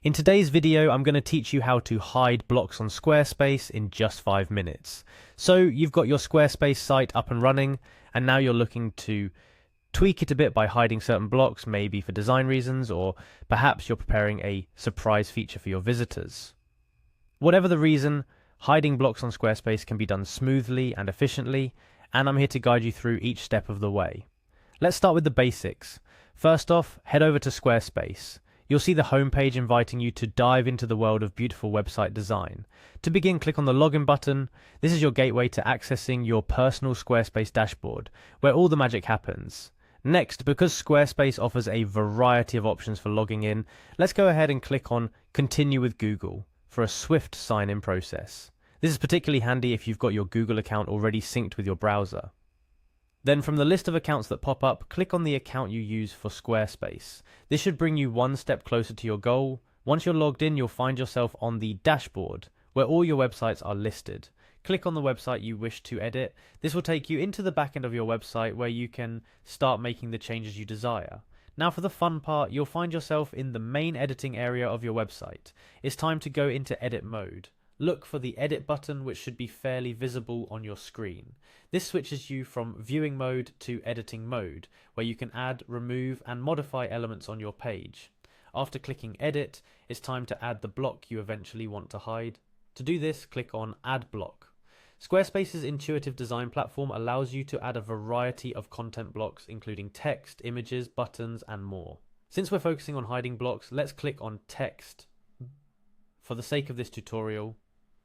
In today's video, I'm going to teach you how to hide blocks on Squarespace in just 5 minutes. So you've got your Squarespace site up and running, and now you're looking to tweak it a bit by hiding certain blocks, maybe for design reasons, or perhaps you're preparing a surprise feature for your visitors. Whatever the reason, hiding blocks on Squarespace can be done smoothly and efficiently, and I'm here to guide you through each step of the way. Let's start with the basics. First off, head over to Squarespace. You'll see the homepage inviting you to dive into the world of beautiful website design. To begin, click on the login button. This is your gateway to accessing your personal Squarespace dashboard, where all the magic happens. Next, because Squarespace offers a variety of options for logging in, let's go ahead and click on Continue with Google for a swift sign-in process. This is particularly handy if you've got your Google account already synced with your browser. Then from the list of accounts that pop up, click on the account you use for Squarespace. This should bring you one step closer to your goal. Once you're logged in, you'll find yourself on the dashboard, where all your websites are listed. Click on the website you wish to edit. This will take you into the back end of your website where you can start making the changes you desire. Now for the fun part, you'll find yourself in the main editing area of your website. It's time to go into edit mode. Look for the edit button, which should be fairly visible on your screen. This switches you from viewing mode to editing mode, where you can add, remove and modify elements on your page. After clicking edit, it's time to add the block you eventually want to hide. To do this, click on add block. Squarespace's intuitive design platform allows you to add a variety of content blocks, including text, images, buttons and more. Since we're focusing on hiding blocks, let's click on text for the sake of this tutorial.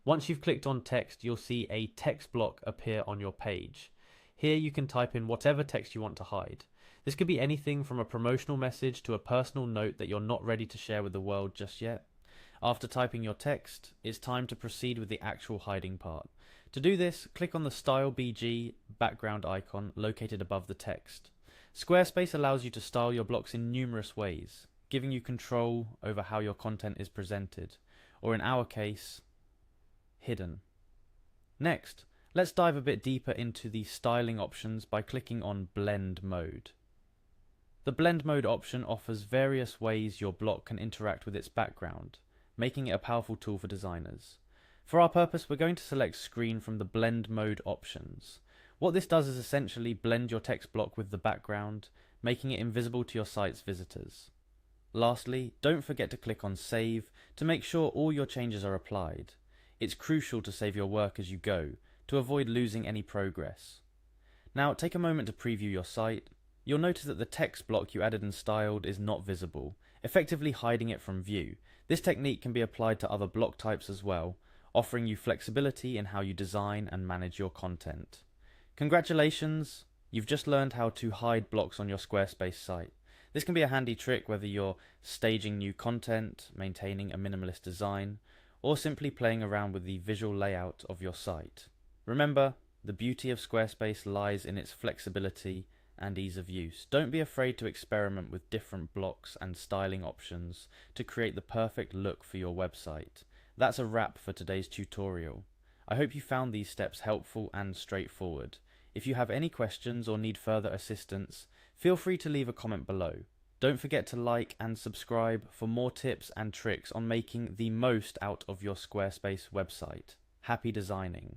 Once you've clicked on text, you'll see a text block appear on your page. Here you can type in whatever text you want to hide. This could be anything from a promotional message to a personal note that you're not ready to share with the world just yet. After typing your text, it's time to proceed with the actual hiding part. To do this, click on the Style BG background icon located above the text. Squarespace allows you to style your blocks in numerous ways, giving you control over how your content is presented, or in our case, hidden. Next, let's dive a bit deeper into the styling options by clicking on Blend Mode. The Blend Mode option offers various ways your block can interact with its background, making it a powerful tool for designers. For our purpose, we're going to select Screen from the Blend Mode options. What this does is essentially blend your text block with the background, making it invisible to your site's visitors. Lastly, don't forget to click on Save to make sure all your changes are applied. It's crucial to save your work as you go, to avoid losing any progress. Now take a moment to preview your site. You'll notice that the text block you added and styled is not visible, effectively hiding it from view. This technique can be applied to other block types as well, offering you flexibility in how you design and manage your content. Congratulations! You've just learned how to hide blocks on your Squarespace site. This can be a handy trick whether you're staging new content, maintaining a minimalist design, or simply playing around with the visual layout of your site. Remember, the beauty of Squarespace lies in its flexibility and ease of use. Don't be afraid to experiment with different blocks and styling options to create the perfect look for your website. That's a wrap for today's tutorial. I hope you found these steps helpful and straightforward. If you have any questions or need further assistance, feel free to leave a comment below. Don't forget to like and subscribe for more tips and tricks on making the most out of your Squarespace website. Happy designing!